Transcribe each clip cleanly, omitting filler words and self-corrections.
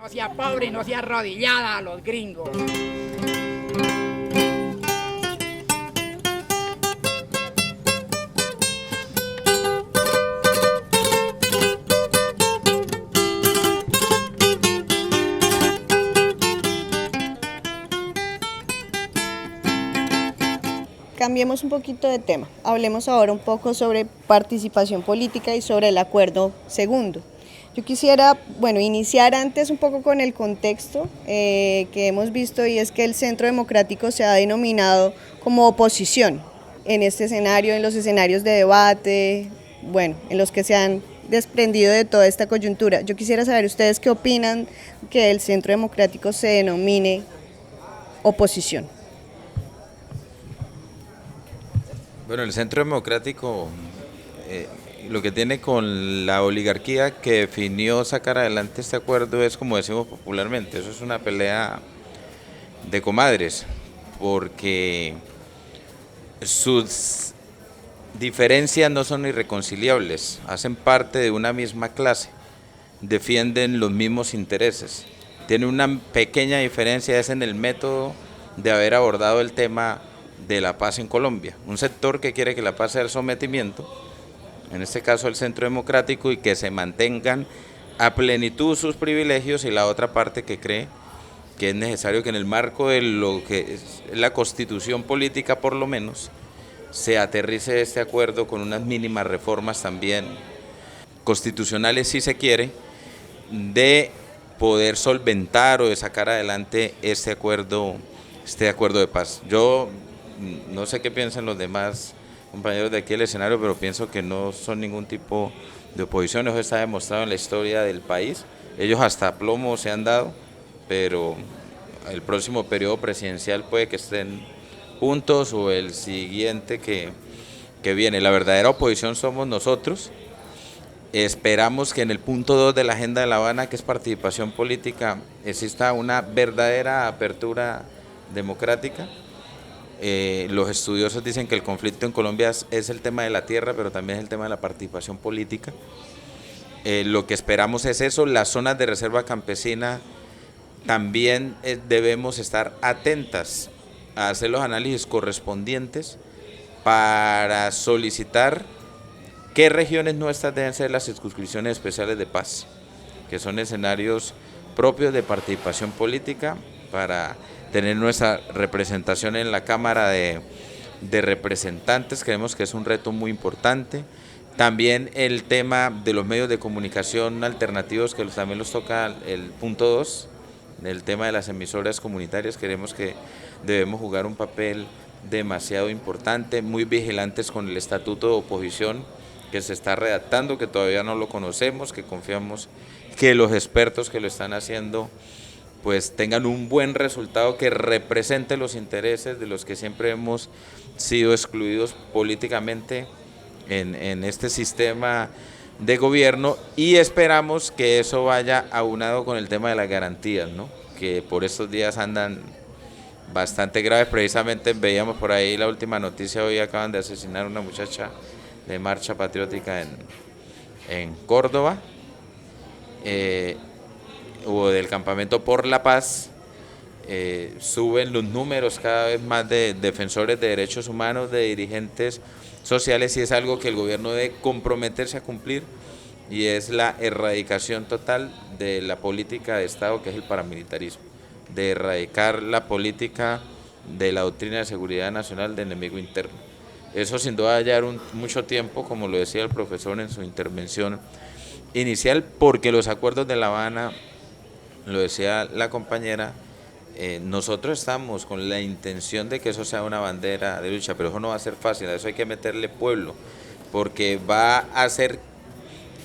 No sea pobre, no sea arrodillada a los gringos. Cambiemos un poquito de tema. Hablemos ahora un poco sobre participación política y sobre el acuerdo segundo. Yo quisiera, iniciar antes un poco con el contexto que hemos visto, y es que el Centro Democrático se ha denominado como oposición en este escenario, en los escenarios de debate, en los que se han desprendido de toda esta coyuntura. Yo quisiera saber ustedes qué opinan que el Centro Democrático se denomine oposición. Bueno, el Centro Democrático lo que tiene con la oligarquía que definió sacar adelante este acuerdo es, como decimos popularmente, eso es una pelea de comadres, porque sus diferencias no son irreconciliables, hacen parte de una misma clase, defienden los mismos intereses. Tiene una pequeña diferencia, es en el método de haber abordado el tema de la paz en Colombia. Un sector que quiere que la paz sea el sometimiento, en este caso el Centro Democrático, y que se mantengan a plenitud sus privilegios, y la otra parte que cree que es necesario que en el marco de lo que es la constitución política por lo menos, se aterrice este acuerdo con unas mínimas reformas también constitucionales, si se quiere, de poder solventar o de sacar adelante este acuerdo de paz. Yo no sé qué piensan los demás compañeros de aquí del escenario, pero pienso que no son ningún tipo de oposición. Eso está demostrado en la historia del país. Ellos hasta plomo se han dado, pero el próximo periodo presidencial puede que estén juntos, o el siguiente que viene. La verdadera oposición somos nosotros. Esperamos que en el punto 2 de la Agenda de La Habana, que es participación política, exista una verdadera apertura democrática. Los estudiosos dicen que el conflicto en Colombia es el tema de la tierra, pero también es el tema de la participación política. Lo que esperamos es eso. Las zonas de reserva campesina también debemos estar atentas a hacer los análisis correspondientes para solicitar qué regiones nuestras deben ser las circunscripciones especiales de paz, que son escenarios propios de participación política para tener nuestra representación en la Cámara de Representantes. Creemos que es un reto muy importante. También el tema de los medios de comunicación alternativos, que también los toca el punto 2, el tema de las emisoras comunitarias. Creemos que debemos jugar un papel demasiado importante, muy vigilantes con el estatuto de oposición que se está redactando, que todavía no lo conocemos, que confiamos que los expertos que lo están haciendo pues tengan un buen resultado que represente los intereses de los que siempre hemos sido excluidos políticamente en este sistema de gobierno, y esperamos que eso vaya aunado con el tema de las garantías, ¿no? Que por estos días andan bastante graves. Precisamente veíamos por ahí la última noticia, hoy acaban de asesinar a una muchacha de Marcha Patriótica en Córdoba, o del Campamento por la Paz. Suben los números cada vez más de defensores de derechos humanos, de dirigentes sociales, y es algo que el gobierno debe comprometerse a cumplir, y es la erradicación total de la política de Estado, que es el paramilitarismo, de erradicar la política de la doctrina de seguridad nacional de enemigo interno. Eso sin duda va a llevar mucho tiempo, como lo decía el profesor en su intervención inicial, porque los acuerdos de La Habana, lo decía la compañera, nosotros estamos con la intención de que eso sea una bandera de lucha, pero eso no va a ser fácil, a eso hay que meterle pueblo, porque va a ser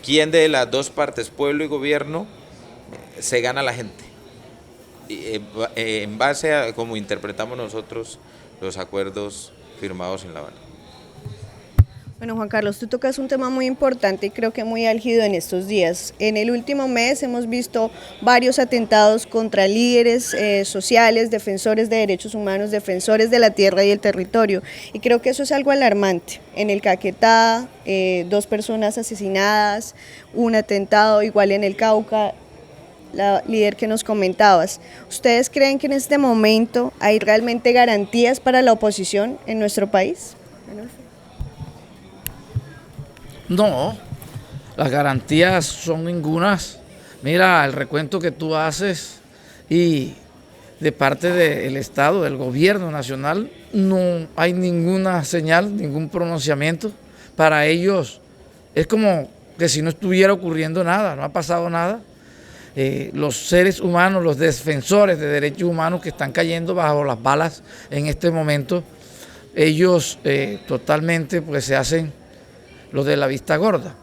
quien de las dos partes, pueblo y gobierno, se gana la gente, en base a cómo interpretamos nosotros los acuerdos firmados en La Habana. Bueno, Juan Carlos, tú tocas un tema muy importante y creo que muy álgido en estos días. En el último mes hemos visto varios atentados contra líderes sociales, defensores de derechos humanos, defensores de la tierra y el territorio, y creo que eso es algo alarmante. En el Caquetá, 2 personas asesinadas, un atentado igual en el Cauca. la líder que nos comentabas, ¿ustedes creen que en este momento hay realmente garantías para la oposición en nuestro país? No, las garantías son ningunas. Mira, el recuento que tú haces y de parte del Estado, del gobierno nacional, no hay ninguna señal, ningún pronunciamiento. Para ellos es como que si no estuviera ocurriendo nada, no ha pasado nada. Los seres humanos, los defensores de derechos humanos que están cayendo bajo las balas en este momento, ellos totalmente pues se hacen los de la vista gorda.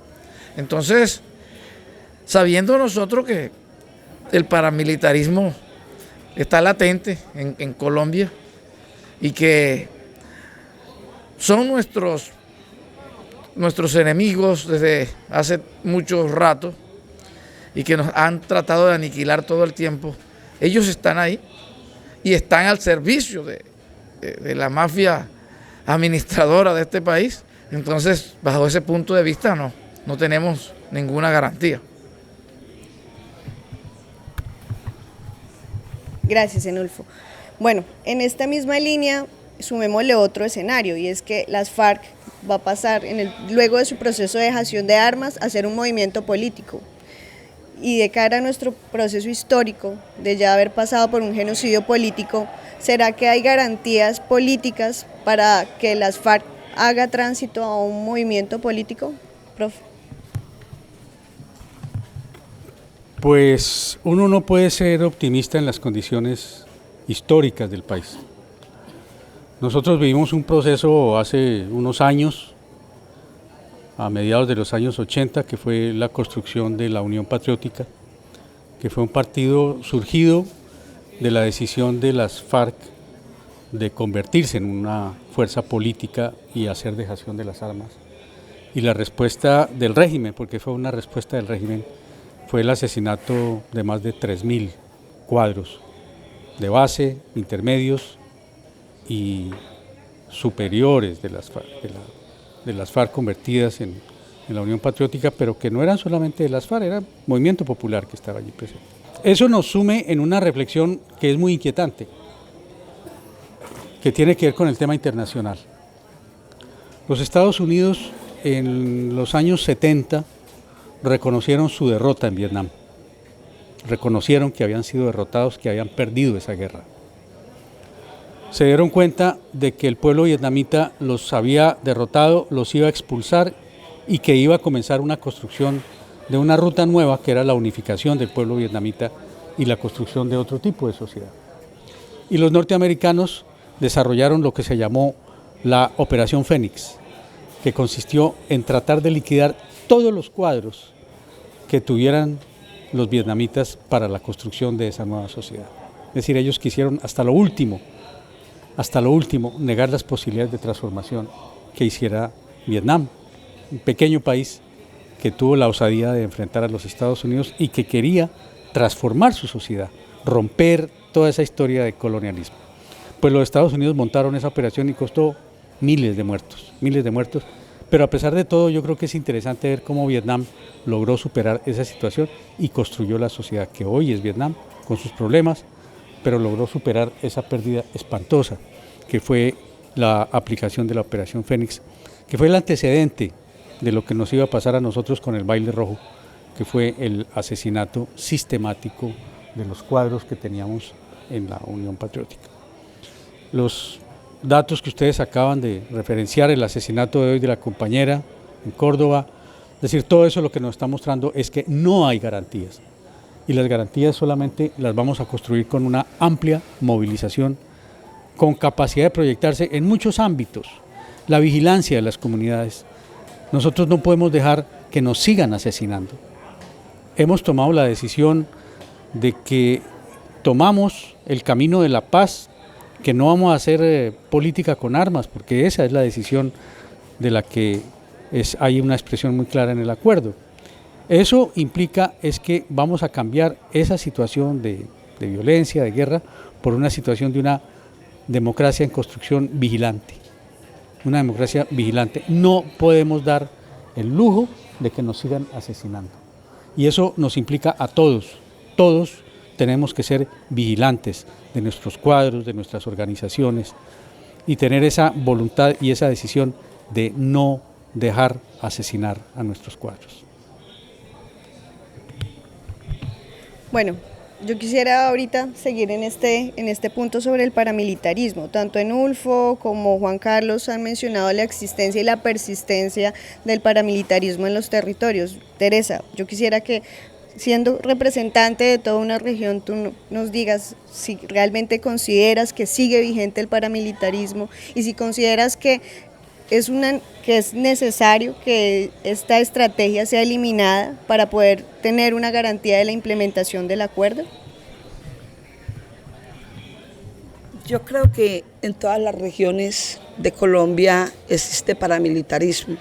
Entonces, sabiendo nosotros que el paramilitarismo está latente en Colombia y que son nuestros enemigos desde hace mucho rato y que nos han tratado de aniquilar todo el tiempo, ellos están ahí y están al servicio de la mafia administradora de este país. Entonces, bajo ese punto de vista, no tenemos ninguna garantía. Gracias, Enulfo. Bueno, en esta misma línea, sumémosle otro escenario, y es que las FARC va a pasar, luego de su proceso de dejación de armas, a ser un movimiento político. Y de cara a nuestro proceso histórico, de ya haber pasado por un genocidio político, ¿será que hay garantías políticas para que las FARC haga tránsito a un movimiento político, profe? Pues uno no puede ser optimista en las condiciones históricas del país. Nosotros vivimos un proceso hace unos años, a mediados de los años 80, que fue la construcción de la Unión Patriótica, que fue un partido surgido de la decisión de las FARC de convertirse en una fuerza política y hacer dejación de las armas. Y la respuesta del régimen, porque fue una respuesta del régimen, fue el asesinato de más de 3.000 cuadros de base, intermedios y superiores de las FARC convertidas en la Unión Patriótica, pero que no eran solamente de las FARC, era el movimiento popular que estaba allí presente. Eso nos sume en una reflexión que es muy inquietante, que tiene que ver con el tema internacional. Los Estados Unidos en los años 70 reconocieron su derrota en Vietnam, reconocieron que habían sido derrotados, que habían perdido esa guerra. Se dieron cuenta de que el pueblo vietnamita los había derrotado, los iba a expulsar y que iba a comenzar una construcción de una ruta nueva, que era la unificación del pueblo vietnamita y la construcción de otro tipo de sociedad. Y los norteamericanos desarrollaron lo que se llamó la Operación Fénix, que consistió en tratar de liquidar todos los cuadros que tuvieran los vietnamitas para la construcción de esa nueva sociedad. Es decir, ellos quisieron hasta lo último, negar las posibilidades de transformación que hiciera Vietnam, un pequeño país que tuvo la osadía de enfrentar a los Estados Unidos y que quería transformar su sociedad, romper toda esa historia de colonialismo. Pues los Estados Unidos montaron esa operación y costó miles de muertos, pero a pesar de todo yo creo que es interesante ver cómo Vietnam logró superar esa situación y construyó la sociedad que hoy es Vietnam, con sus problemas, pero logró superar esa pérdida espantosa que fue la aplicación de la Operación Fénix, que fue el antecedente de lo que nos iba a pasar a nosotros con el baile rojo, que fue el asesinato sistemático de los cuadros que teníamos en la Unión Patriótica. Los datos que ustedes acaban de referenciar, el asesinato de hoy de la compañera en Córdoba, es decir, todo eso lo que nos está mostrando es que no hay garantías, y las garantías solamente las vamos a construir con una amplia movilización, con capacidad de proyectarse en muchos ámbitos, la vigilancia de las comunidades. Nosotros no podemos dejar que nos sigan asesinando. Hemos tomado la decisión de que tomamos el camino de la paz, que no vamos a hacer política con armas, porque esa es la decisión de la que hay una expresión muy clara en el acuerdo. Eso implica es que vamos a cambiar esa situación de violencia, de guerra, por una situación de una democracia en construcción vigilante. Una democracia vigilante. No podemos dar el lujo de que nos sigan asesinando. Y eso nos implica a todos todos tenemos que ser vigilantes de nuestros cuadros, de nuestras organizaciones y tener esa voluntad y esa decisión de no dejar asesinar a nuestros cuadros. Bueno, yo quisiera ahorita seguir en este punto sobre el paramilitarismo. Tanto Enulfo como Juan Carlos han mencionado la existencia y la persistencia del paramilitarismo en los territorios. Teresa, yo quisiera que, siendo representante de toda una región, tú nos digas si realmente consideras que sigue vigente el paramilitarismo y si consideras que es necesario que esta estrategia sea eliminada para poder tener una garantía de la implementación del acuerdo. Yo creo que en todas las regiones de Colombia existe paramilitarismo.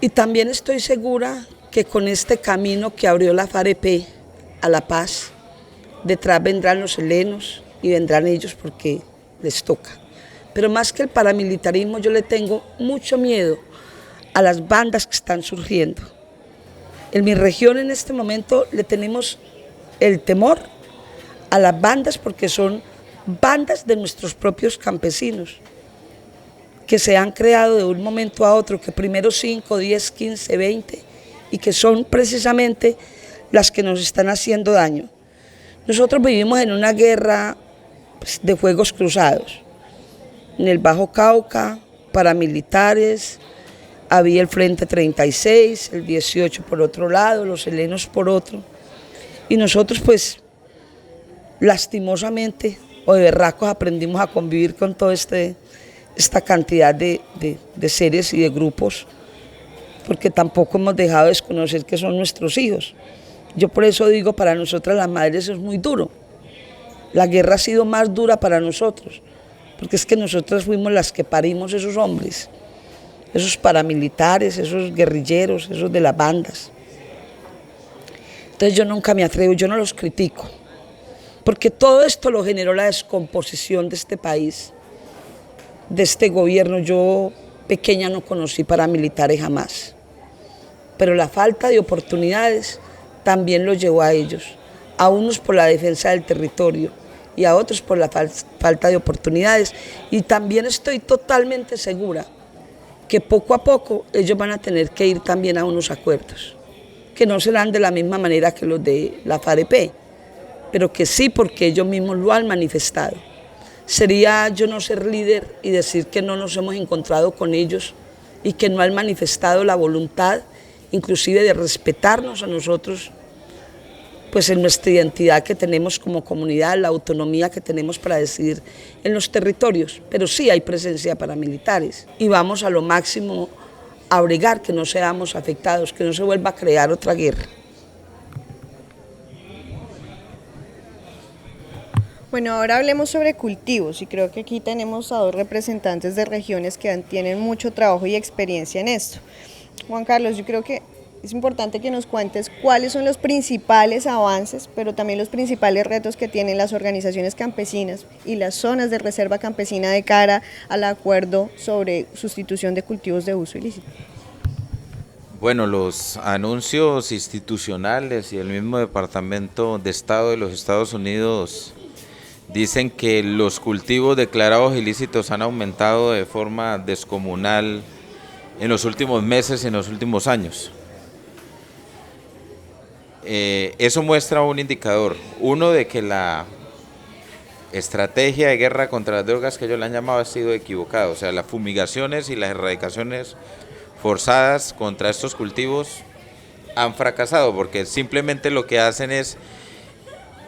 Y también estoy segura que con este camino que abrió la FAREP a la paz, detrás vendrán los helenos y vendrán ellos porque les toca. Pero más que el paramilitarismo, yo le tengo mucho miedo a las bandas que están surgiendo. En mi región en este momento le tenemos el temor a las bandas porque son bandas de nuestros propios campesinos que se han creado de un momento a otro, que primero 5, 10, 15, 20 y que son precisamente las que nos están haciendo daño. Nosotros vivimos en una guerra de fuegos cruzados. En el Bajo Cauca, paramilitares, había el Frente 36, el 18 por otro lado, los helenos por otro. Y nosotros pues, lastimosamente, o de berracos aprendimos a convivir con toda esta cantidad de seres y de grupos, porque tampoco hemos dejado de desconocer que son nuestros hijos. Yo por eso digo, para nosotras las madres es muy duro. La guerra ha sido más dura para nosotros, porque es que nosotras fuimos las que parimos esos hombres, esos paramilitares, esos guerrilleros, esos de las bandas. Entonces yo nunca me atrevo, yo no los critico, porque todo esto lo generó la descomposición de este país, de este gobierno. Yo pequeña no conocí paramilitares jamás, pero la falta de oportunidades también los llevó a ellos, a unos por la defensa del territorio y a otros por la falta de oportunidades. Y también estoy totalmente segura que poco a poco ellos van a tener que ir también a unos acuerdos, que no serán de la misma manera que los de la FAREP, pero que sí, porque ellos mismos lo han manifestado. Sería yo no ser líder y decir que no nos hemos encontrado con ellos y que no han manifestado la voluntad, inclusive de respetarnos a nosotros, pues en nuestra identidad que tenemos como comunidad, la autonomía que tenemos para decidir en los territorios. Pero sí hay presencia de paramilitares y vamos a lo máximo a bregar que no seamos afectados, que no se vuelva a crear otra guerra. Bueno, ahora hablemos sobre cultivos y creo que aquí tenemos a dos representantes de regiones que tienen mucho trabajo y experiencia en esto. Juan Carlos, yo creo que es importante que nos cuentes cuáles son los principales avances, pero también los principales retos que tienen las organizaciones campesinas y las zonas de reserva campesina de cara al acuerdo sobre sustitución de cultivos de uso ilícito. Bueno, los anuncios institucionales y el mismo Departamento de Estado de los Estados Unidos dicen que los cultivos declarados ilícitos han aumentado de forma descomunal en los últimos meses y en los últimos años. Eso muestra un indicador, uno de que la estrategia de guerra contra las drogas que ellos le han llamado ha sido equivocada, o sea, las fumigaciones y las erradicaciones forzadas contra estos cultivos han fracasado, porque simplemente lo que hacen es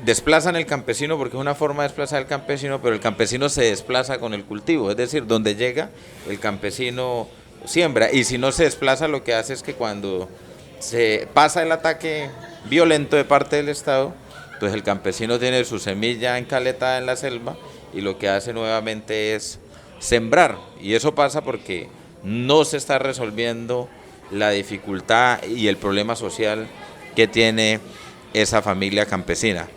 desplazan el campesino, porque es una forma de desplazar al campesino, pero el campesino se desplaza con el cultivo, es decir, donde llega el campesino siembra, y si no se desplaza lo que hace es que cuando se pasa el ataque violento de parte del Estado, pues el campesino tiene su semilla encaletada en la selva y lo que hace nuevamente es sembrar, y eso pasa porque no se está resolviendo la dificultad y el problema social que tiene esa familia campesina.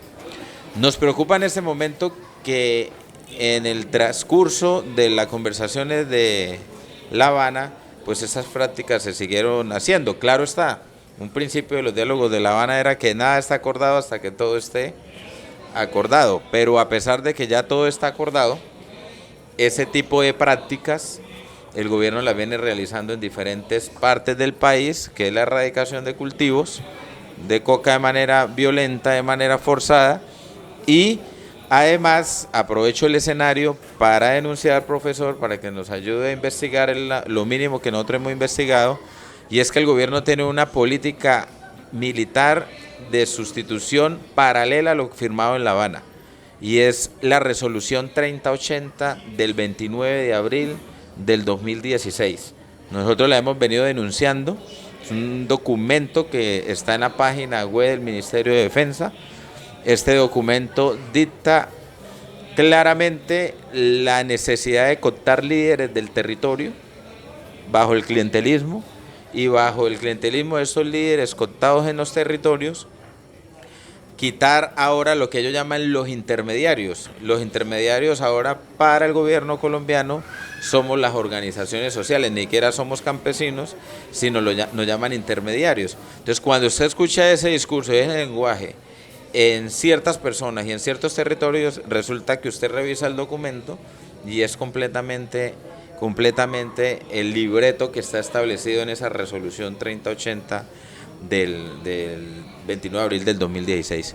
Nos preocupa en este momento que en el transcurso de las conversaciones de La Habana, pues esas prácticas se siguieron haciendo. Claro está, Un principio de los diálogos de La Habana era que nada está acordado hasta que todo esté acordado, pero a pesar de que ya todo está acordado, ese tipo de prácticas el gobierno las viene realizando en diferentes partes del país, que es la erradicación de cultivos de coca de manera violenta, de manera forzada, y además aprovecho el escenario para denunciar, profesor, para que nos ayude a investigar lo mínimo que nosotros hemos investigado, y es que el gobierno tiene una política militar de sustitución paralela a lo firmado en La Habana, y es la resolución 3080 del 29 de abril del 2016. Nosotros la hemos venido denunciando, es un documento que está en la página web del Ministerio de Defensa. Este documento dicta claramente la necesidad de cooptar líderes del territorio bajo el clientelismo, y bajo el clientelismo de estos líderes cooptados en los territorios, quitar ahora lo que ellos llaman los intermediarios. Los intermediarios ahora para el gobierno colombiano somos las organizaciones sociales, ni siquiera somos campesinos, sino nos llaman intermediarios. Entonces, cuando usted escucha ese discurso y ese lenguaje en ciertas personas y en ciertos territorios, resulta que usted revisa el documento y es completamente el libreto que está establecido en esa resolución 3080 del 29 de abril del 2016.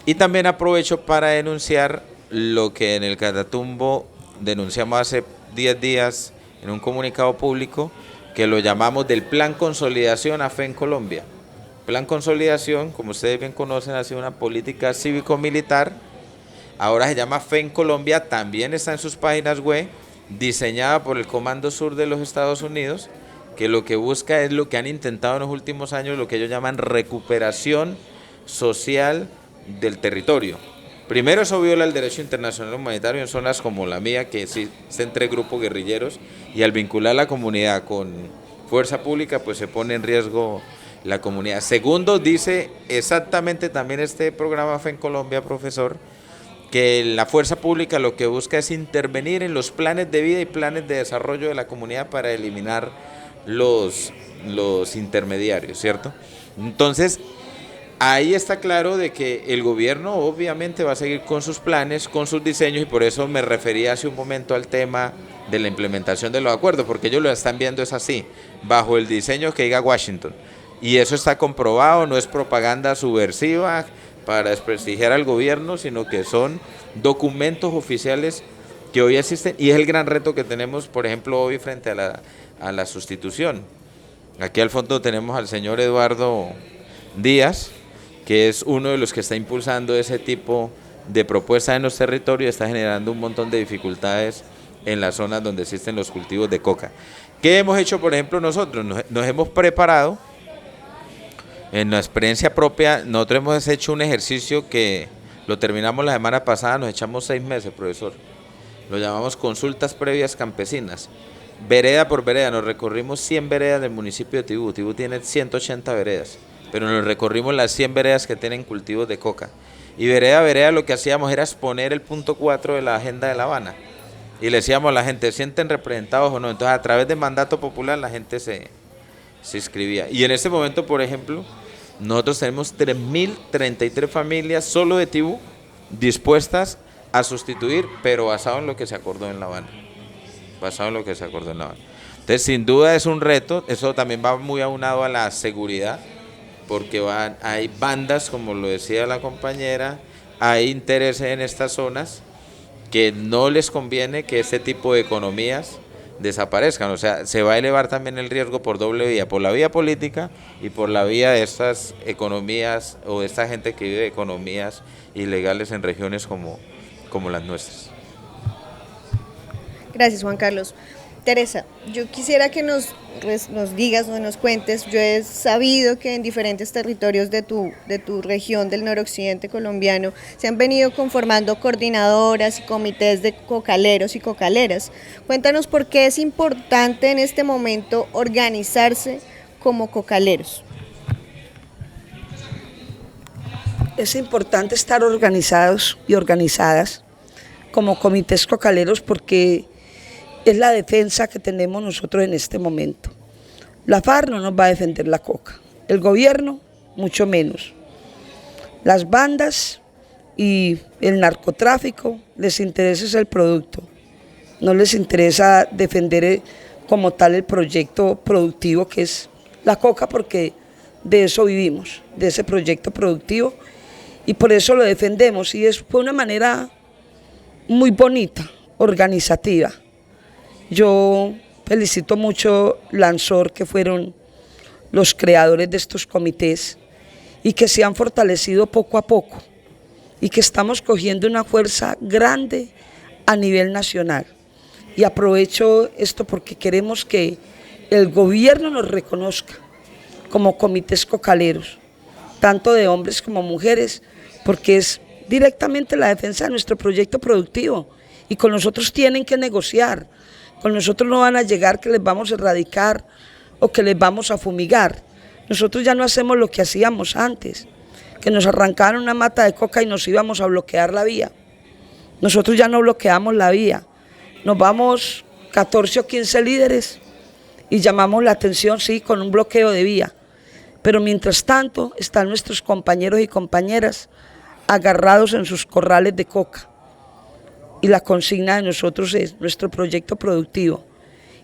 Y también aprovecho para denunciar lo que en el Catatumbo denunciamos hace 10 días en un comunicado público, que lo llamamos del Plan Consolidación a Fe en Colombia. Plan Consolidación, como ustedes bien conocen, ha sido una política cívico-militar, ahora se llama Fe en Colombia, también está en sus páginas web, diseñada por el Comando Sur de los Estados Unidos, que lo que busca es lo que han intentado en los últimos años, lo que ellos llaman recuperación social del territorio. Primero, eso viola el derecho internacional humanitario en zonas como la mía, que sí está entre grupos guerrilleros, y al vincular la comunidad con fuerza pública, pues se pone en riesgo la comunidad. Segundo, dice exactamente también este programa Fe en Colombia, profesor, que la fuerza pública lo que busca es intervenir en los planes de vida y planes de desarrollo de la comunidad para eliminar los intermediarios, ¿cierto? Entonces, ahí está claro de que el gobierno obviamente va a seguir con sus planes, con sus diseños, y por eso me refería hace un momento al tema de la implementación de los acuerdos, porque ellos lo están viendo es así, bajo el diseño que diga Washington, y eso está comprobado, no es propaganda subversiva para desprestigiar al gobierno, sino que son documentos oficiales que hoy existen, y es el gran reto que tenemos, por ejemplo, hoy frente a la sustitución. Aquí al fondo tenemos al señor Eduardo Díaz, que es uno de los que está impulsando ese tipo de propuestas en los territorios, está generando un montón de dificultades en las zonas donde existen los cultivos de coca. ¿Qué hemos hecho, por ejemplo, nosotros? Nos hemos preparado, en la experiencia propia, nosotros hemos hecho un ejercicio que lo terminamos la semana pasada, nos echamos 6 meses, profesor. Lo llamamos consultas previas campesinas. Vereda por vereda, nos recorrimos 100 veredas del municipio de Tibú. Tibú tiene 180 veredas, pero nos recorrimos las 100 veredas que tienen cultivos de coca. Y vereda a vereda lo que hacíamos era exponer el punto 4 de la agenda de La Habana. Y le decíamos a la gente, ¿se sienten representados o no? Entonces, a través de mandato popular, la gente se inscribía. Y en este momento, por ejemplo, nosotros tenemos 3.033 familias solo de Tibú dispuestas a sustituir, pero basado en lo que se acordó en La Habana. Entonces, sin duda es un reto, eso también va muy aunado a la seguridad, porque hay bandas, como lo decía la compañera, hay intereses en estas zonas que no les conviene que este tipo de economías desaparezcan. O sea, se va a elevar también el riesgo por doble vía, por la vía política y por la vía de estas economías o de esta gente que vive economías ilegales en regiones como las nuestras. Gracias, Juan Carlos. Teresa, yo quisiera que nos digas o nos cuentes, yo he sabido que en diferentes territorios de tu región del noroccidente colombiano se han venido conformando coordinadoras y comités de cocaleros y cocaleras. Cuéntanos por qué es importante en este momento organizarse como cocaleros. Es importante estar organizados y organizadas como comités cocaleros porque es la defensa que tenemos nosotros en este momento. La FARC no nos va a defender la coca, El gobierno, mucho menos. Las bandas y el narcotráfico les interesa el producto, no les interesa defender como tal el proyecto productivo que es la coca, porque de eso vivimos, de ese proyecto productivo, y por eso lo defendemos, y fue una manera muy bonita, organizativa. Yo felicito mucho Lansor, que fueron los creadores de estos comités, y que se han fortalecido poco a poco, y que estamos cogiendo una fuerza grande a nivel nacional. Y aprovecho esto porque queremos que el gobierno nos reconozca como comités cocaleros, tanto de hombres como mujeres, porque es directamente la defensa de nuestro proyecto productivo, y con nosotros tienen que negociar, con nosotros no van a llegar que les vamos a erradicar o que les vamos a fumigar. Nosotros ya no hacemos lo que hacíamos antes, que nos arrancaron una mata de coca y nos íbamos a bloquear la vía. Nosotros ya no bloqueamos la vía, nos vamos 14 o 15 líderes y llamamos la atención, sí, con un bloqueo de vía. Pero mientras tanto están nuestros compañeros y compañeras agarrados en sus corrales de coca. Y la consigna de nosotros es nuestro proyecto productivo.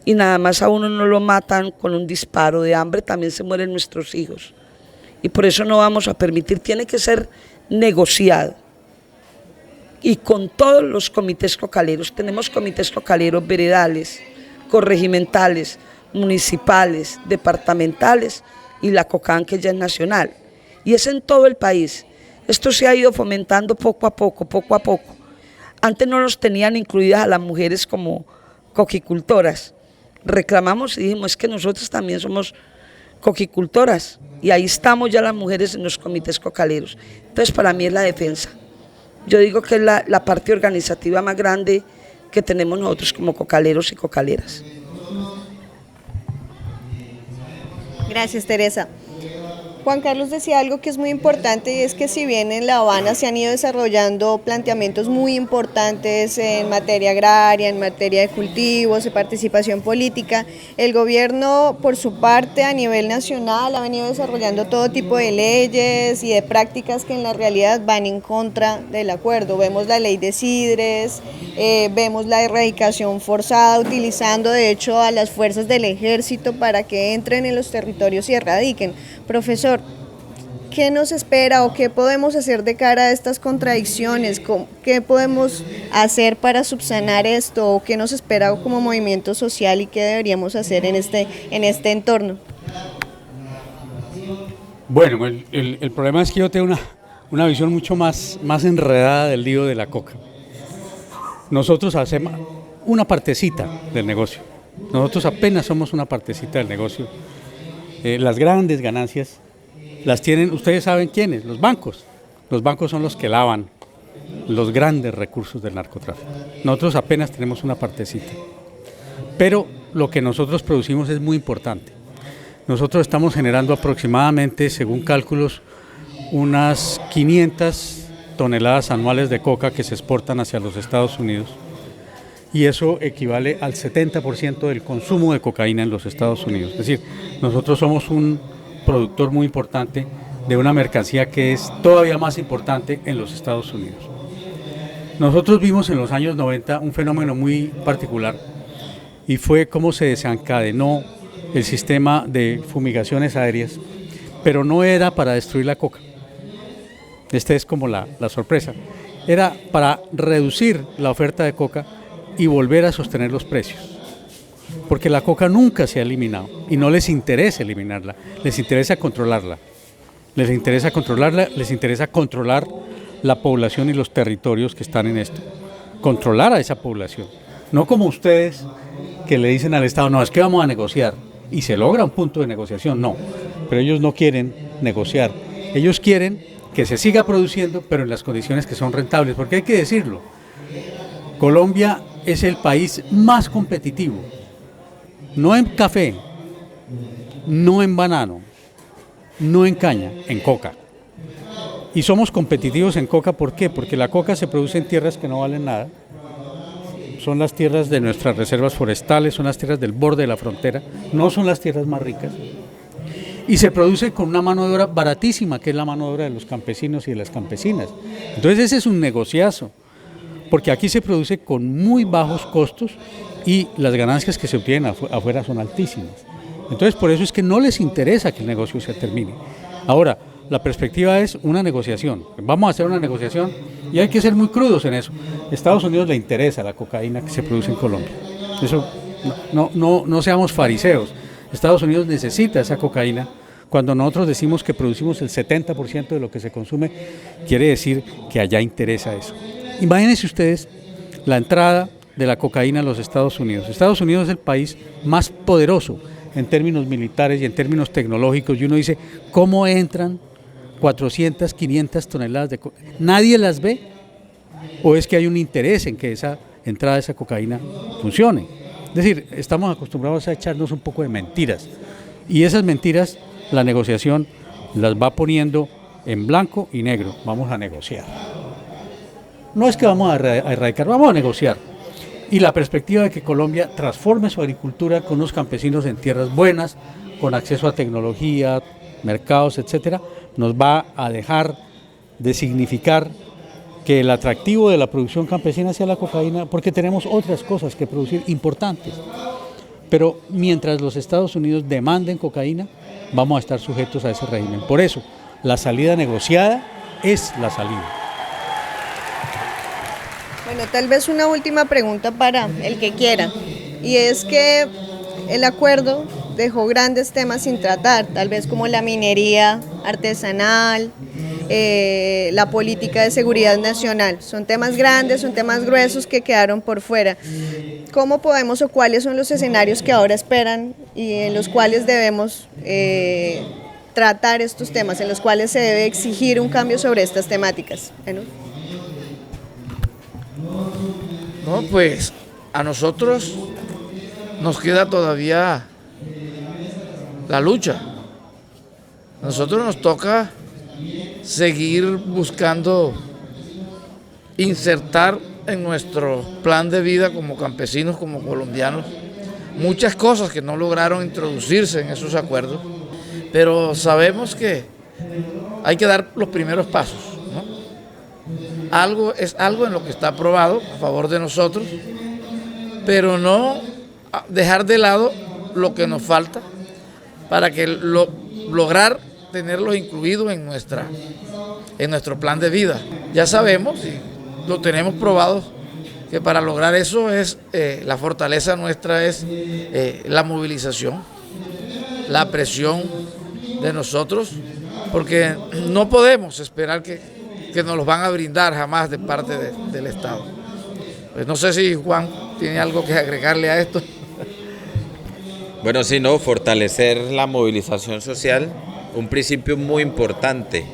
Y nada más a uno no lo matan con un disparo de hambre, también se mueren nuestros hijos. Y por eso no vamos a permitir, tiene que ser negociado. Y con todos los comités cocaleros, tenemos comités cocaleros veredales, corregimentales, municipales, departamentales y la COCAN, que ya es nacional. Y es en todo el país. Esto se ha ido fomentando poco a poco, poco a poco. Antes no nos tenían incluidas a las mujeres como coquicultoras. Reclamamos y dijimos, es que nosotros también somos coquicultoras, y ahí estamos ya las mujeres en los comités cocaleros. Entonces para mí es la defensa. Yo digo que es la parte organizativa más grande que tenemos nosotros como cocaleros y cocaleras. Gracias, Teresa. Juan Carlos decía algo que es muy importante, y es que si bien en La Habana se han ido desarrollando planteamientos muy importantes en materia agraria, en materia de cultivos, de participación política, el gobierno por su parte a nivel nacional ha venido desarrollando todo tipo de leyes y de prácticas que en la realidad van en contra del acuerdo. Vemos la ley de Sidres, vemos la erradicación forzada, utilizando de hecho a las fuerzas del ejército para que entren en los territorios y erradiquen. Profesor, ¿qué nos espera o qué podemos hacer de cara a estas contradicciones? ¿Qué podemos hacer para subsanar esto? ¿O qué nos espera como movimiento social y qué deberíamos hacer en este entorno? Bueno, el problema es que yo tengo una visión mucho más enredada del lío de la coca. Nosotros hacemos una partecita del negocio. Nosotros apenas somos una partecita del negocio. Las grandes ganancias las tienen, ustedes saben quiénes, los bancos. Los bancos son los que lavan los grandes recursos del narcotráfico. Nosotros apenas tenemos una partecita. Pero lo que nosotros producimos es muy importante. Nosotros estamos generando aproximadamente, según cálculos, unas 500 toneladas anuales de coca que se exportan hacia los Estados Unidos. Y eso equivale al 70% del consumo de cocaína en los Estados Unidos. Es decir, nosotros somos un productor muy importante de una mercancía que es todavía más importante en los Estados Unidos. Nosotros vimos en los años 90 un fenómeno muy particular, y fue cómo se desencadenó el sistema de fumigaciones aéreas, pero no era para destruir la coca. Esta es como la sorpresa. Era para reducir la oferta de coca y volver a sostener los precios, porque la coca nunca se ha eliminado y no les interesa eliminarla, les interesa controlarla, les interesa controlar la población y los territorios que están en esto, controlar a esa población, no como ustedes que le dicen al Estado, no, es que vamos a negociar, y se logra un punto de negociación, no, pero ellos no quieren negociar, ellos quieren que se siga produciendo, pero en las condiciones que son rentables, porque hay que decirlo, Colombia es el país más competitivo, no en café, no en banano, no en caña, en coca. Y somos competitivos en coca, ¿por qué? Porque la coca se produce en tierras que no valen nada, son las tierras de nuestras reservas forestales, son las tierras del borde de la frontera, no son las tierras más ricas. y se produce con una mano de obra baratísima, que es la mano de obra de los campesinos y de las campesinas. Entonces ese es un negociazo, porque aquí se produce con muy bajos costos y las ganancias que se obtienen afuera son altísimas. Entonces por eso es que no les interesa que el negocio se termine. Ahora, la perspectiva es una negociación. Vamos a hacer una negociación y hay que ser muy crudos en eso. A Estados Unidos le interesa la cocaína que se produce en Colombia. Eso no seamos fariseos. Estados Unidos necesita esa cocaína. Cuando nosotros decimos que producimos el 70% de lo que se consume, quiere decir que allá interesa eso. Imagínense ustedes la entrada de la cocaína a los Estados Unidos. Estados Unidos es el país más poderoso en términos militares y en términos tecnológicos. Y uno dice, ¿cómo entran 400, 500 toneladas de cocaína? ¿Nadie las ve? ¿O es que hay un interés en que esa entrada de esa cocaína funcione? Es decir, estamos acostumbrados a echarnos un poco de mentiras. Y esas mentiras, la negociación las va poniendo en blanco y negro. Vamos a negociar. No es que vamos a erradicar, vamos a negociar. Y la perspectiva de que Colombia transforme su agricultura con unos campesinos en tierras buenas, con acceso a tecnología, mercados, etcétera, nos va a dejar de significar que el atractivo de la producción campesina sea la cocaína, porque tenemos otras cosas que producir importantes. Pero mientras los Estados Unidos demanden cocaína, vamos a estar sujetos a ese régimen. Por eso, la salida negociada es la salida. Bueno, tal vez una última pregunta para el que quiera, y es que el acuerdo dejó grandes temas sin tratar, tal vez como la minería artesanal, la política de seguridad nacional. Son temas grandes, son temas gruesos que quedaron por fuera. ¿Cómo podemos o cuáles son los escenarios que ahora esperan y en los cuales debemos tratar estos temas, en los cuales se debe exigir un cambio sobre estas temáticas? Bueno. No, pues a nosotros nos queda todavía la lucha. A nosotros nos toca seguir buscando insertar en nuestro plan de vida como campesinos, como colombianos, muchas cosas que no lograron introducirse en esos acuerdos, pero sabemos que hay que dar los primeros pasos, ¿no? Es algo en lo que está aprobado a favor de nosotros, pero no dejar de lado lo que nos falta para que lograr tenerlos incluidos en nuestro plan de vida. Ya sabemos y lo tenemos probado que para lograr eso es la fortaleza nuestra es la movilización, la presión de nosotros, porque no podemos esperar que nos los van a brindar jamás de parte del Estado. Pues no sé si Juan tiene algo que agregarle a esto. Bueno, sí, no, fortalecer la movilización social, un principio muy importante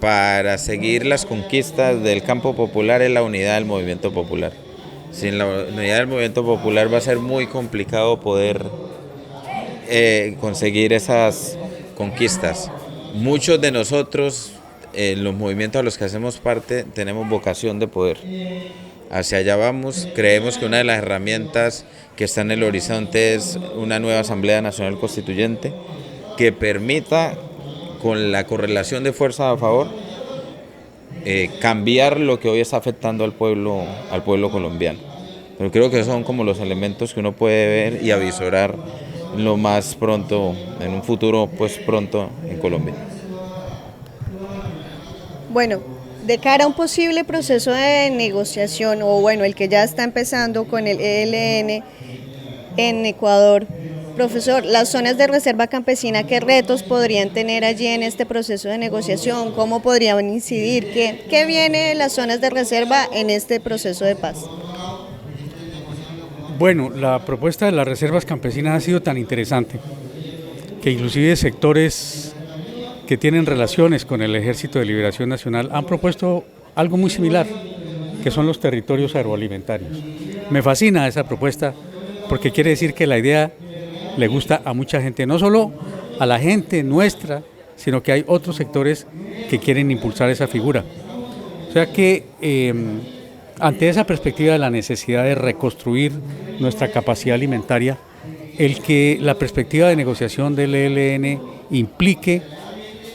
para seguir las conquistas del campo popular es la unidad del movimiento popular. Sin la unidad del movimiento popular va a ser muy complicado poder conseguir esas conquistas. Muchos de nosotros, en los movimientos a los que hacemos parte, tenemos vocación de poder. Hacia allá vamos. Creemos que una de las herramientas que está en el horizonte es una nueva Asamblea Nacional Constituyente que permita, con la correlación de fuerzas a favor, cambiar lo que hoy está afectando al pueblo colombiano. Pero creo que son como los elementos que uno puede ver y avisorar lo más pronto, en un futuro pues pronto en Colombia. Bueno, de cara a un posible proceso de negociación, o bueno, el que ya está empezando con el ELN en Ecuador, profesor, las zonas de reserva campesina, ¿qué retos podrían tener allí en este proceso de negociación? ¿Cómo podrían incidir? ¿Qué viene de las zonas de reserva en este proceso de paz? Bueno, la propuesta de las reservas campesinas ha sido tan interesante que inclusive sectores que tienen relaciones con el Ejército de Liberación Nacional han propuesto algo muy similar, que son los territorios agroalimentarios. Me fascina esa propuesta porque quiere decir que la idea le gusta a mucha gente, no solo a la gente nuestra, sino que hay otros sectores que quieren impulsar esa figura. O sea que ante esa perspectiva de la necesidad de reconstruir nuestra capacidad alimentaria, el que la perspectiva de negociación del ELN implique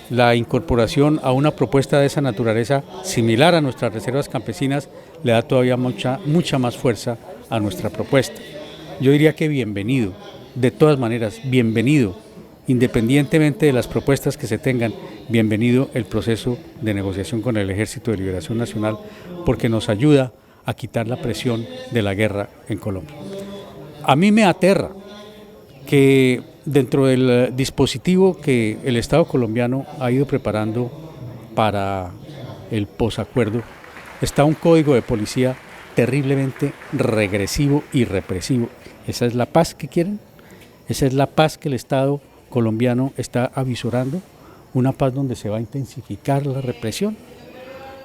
la incorporación a una propuesta de esa naturaleza similar a nuestras reservas campesinas, le da todavía mucha más fuerza a nuestra propuesta. Yo diría que bienvenido, de todas maneras, bienvenido, independientemente de las propuestas que se tengan, bienvenido el proceso de negociación con el Ejército de Liberación Nacional, porque nos ayuda a quitar la presión de la guerra en Colombia. A mí me aterra que dentro del dispositivo que el Estado colombiano ha ido preparando para el posacuerdo está un código de policía terriblemente regresivo y represivo. ¿Esa es la paz que quieren? ¿Esa es la paz que el Estado colombiano está avisorando? ¿Una paz donde se va a intensificar la represión?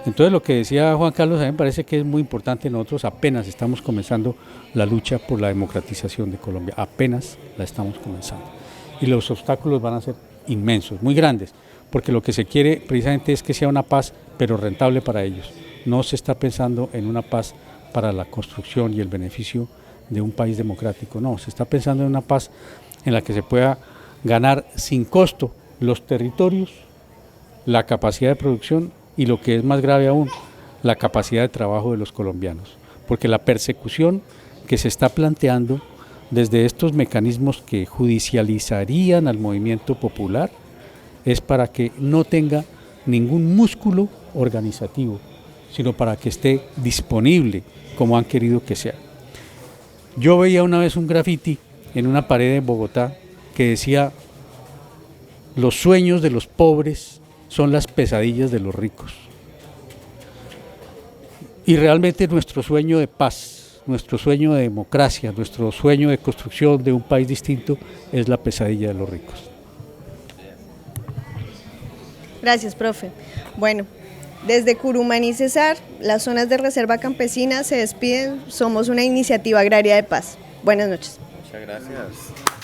Entonces lo que decía Juan Carlos a mí me parece que es muy importante. Nosotros apenas estamos comenzando la lucha por la democratización de Colombia, apenas la estamos comenzando. Y los obstáculos van a ser inmensos, muy grandes, porque lo que se quiere precisamente es que sea una paz, pero rentable para ellos. No se está pensando en una paz para la construcción y el beneficio de un país democrático, no, se está pensando en una paz en la que se pueda ganar sin costo los territorios, la capacidad de producción y, lo que es más grave aún, la capacidad de trabajo de los colombianos, porque la persecución que se está planteando desde estos mecanismos que judicializarían al movimiento popular es para que no tenga ningún músculo organizativo, sino para que esté disponible como han querido que sea. Yo veía una vez un graffiti en una pared en Bogotá que decía: los sueños de los pobres son las pesadillas de los ricos. Y realmente nuestro sueño de paz, nuestro sueño de democracia, nuestro sueño de construcción de un país distinto es la pesadilla de los ricos. Gracias, profe. Bueno, desde Curumaní, Cesar, las zonas de reserva campesina se despiden. Somos una iniciativa agraria de paz. Buenas noches. Muchas gracias.